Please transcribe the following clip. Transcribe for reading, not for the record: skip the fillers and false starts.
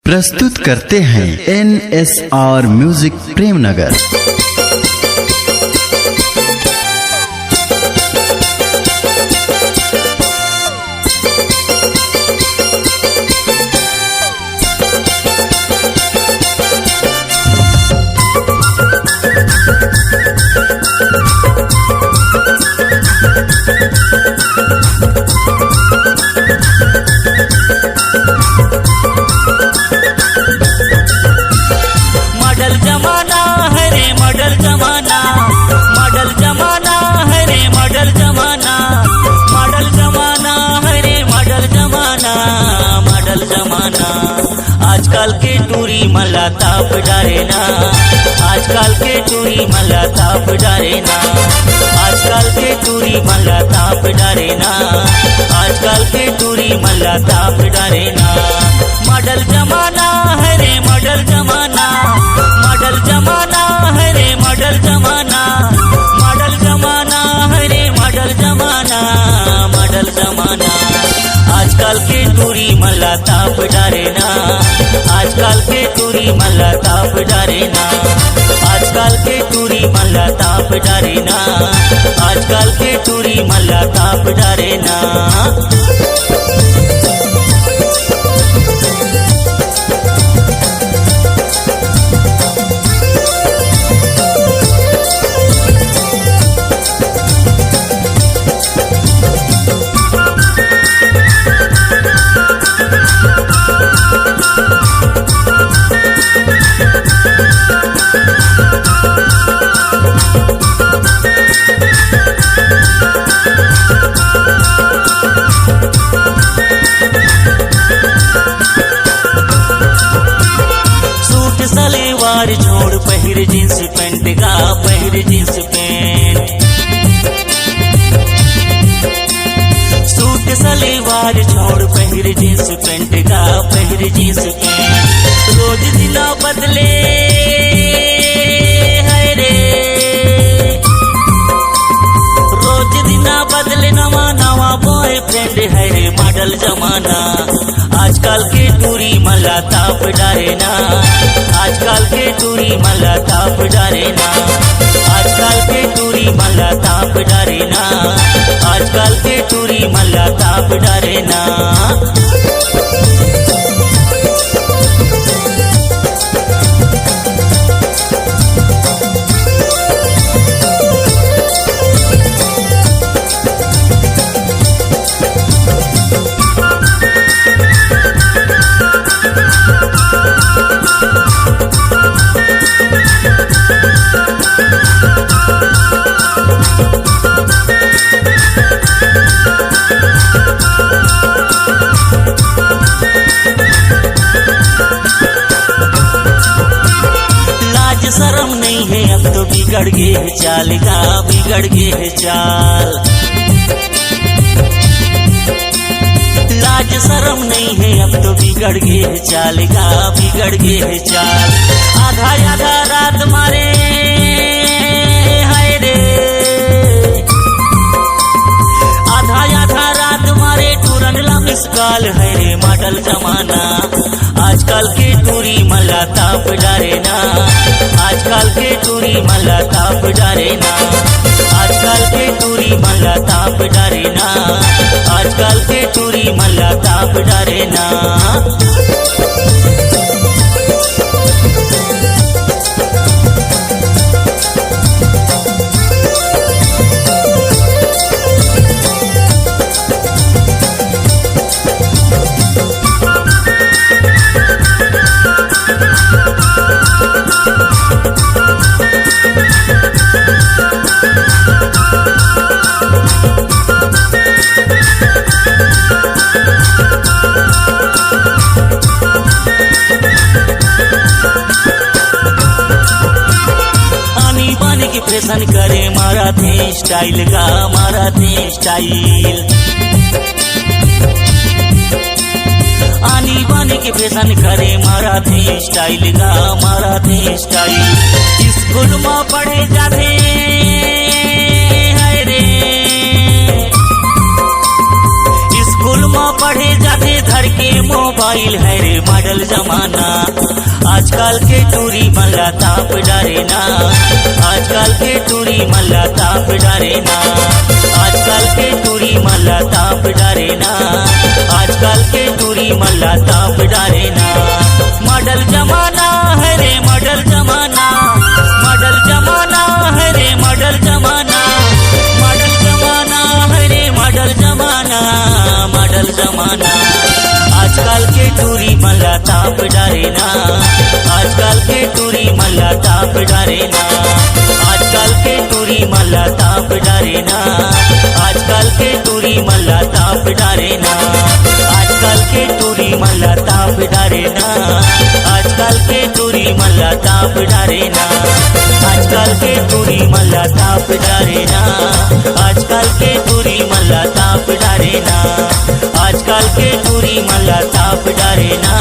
प्रस्तुत करते हैं NSR म्यूजिक प्रेमनगर। मॉडल जमाना है रे मॉडल जमाना, मॉडल जमाना है रे मॉडल जमाना, मॉडल जमाना है रे मॉडल जमाना, मॉडल जमाना। आजकल के टूरी मला ताप डारे ना, आजकल के टूरी मला ताप डारे ना, आजकल के टूरी मला ताप डारे ना, आजकल के टूरी मला ताप डारे ना। मॉडल जमाना है रे मॉडल जमाना, मॉडल जमाना है रे मॉडल जमाना, मॉडल जमाना है रे मॉडल जमाना, मॉडल जमाना। आजकल के टूरी मला ताप डारे ना, आजकल के टूरी मला ताप डारे ना, आजकल के टूरी मला ताप डारे ना, आजकल के टूरी मला ताप डारे ना। सलवार छोड़ पहिर जींस पैंट गा, पहिर जींस पैंट। सूट सलवार छोड़ पहिर जींस पैंट गा, पहिर जींस पैंट। रोज दिना बदले है रे, रोज दिना बदले नवा नवा बॉयफ्रेंड है रे मॉडल जमाना। आजकल के टूरी मला ताप डारे ना, आजकल के टूरी मला ताप डारे ना, आजकल के टूरी मला ताप डारे ना, आजकल के टूरी मला ताप डारे ना। शर्म नहीं है अब तो बिगड़ गए है चाल का, बिगड़ गए है चाल। लाज शर्म नहीं है अब तो बिगड़ गए है चाल का, बिगड़ गए है चाल। आधा आधा रात मारे हाय रे, आधा आधा रात मारे टूरन ला मिस कॉल है रे मॉडल जमाना। आजकल के टूरी मला ताप डारे ना, आजकल के टूरी मला ताप डारे ना, आजकल के टूरी मला ताप डारे ना, आजकल के टूरी मला ताप डारे ना। फैशन करे मारा थे स्टाइल का, मारा थे स्टाइल। आनी बानी के फैशन करे मारा थे स्टाइल का, मारा थे स्टाइल। स्कूल में पढ़े जाते है रे, स्कूल में पढ़े जाते धर के मोह मोबाइल है रे मॉडल जमाना। आजकल के टूरी मल्ला ताप डारे ना, आजकल के टूरी मल्ला ताप डारे ना, आजकल के टूरी मल्ला ताप डारे ना, आजकल के टूरी मल्ला ताप डारे ना। मॉडल जमाना है रे मॉडल जमाना, मॉडल जमाना है रे मॉडल जमाना, मॉडल जमाना है रे मॉडल जमाना, मॉडल जमाना। आजकल के टूरी मल्ला ताप डारे ना, आजकल के टूरी मल्ला ताप डारे ना, आजकल के टूरी मल्ला ताप डारे ना, आजकल के टूरी मल्ला ताप डारे ना, आजकल के टूरी मल्ला ताप डारे ना, आजकल के टूरी मल्ला ताप डारे ना, आजकल के टूरी मल्ला ताप डारे ना, आजकल के टूरी मल्ला ताप डारे ना, आजकल के टूरी मल्ला ताप डारे ना,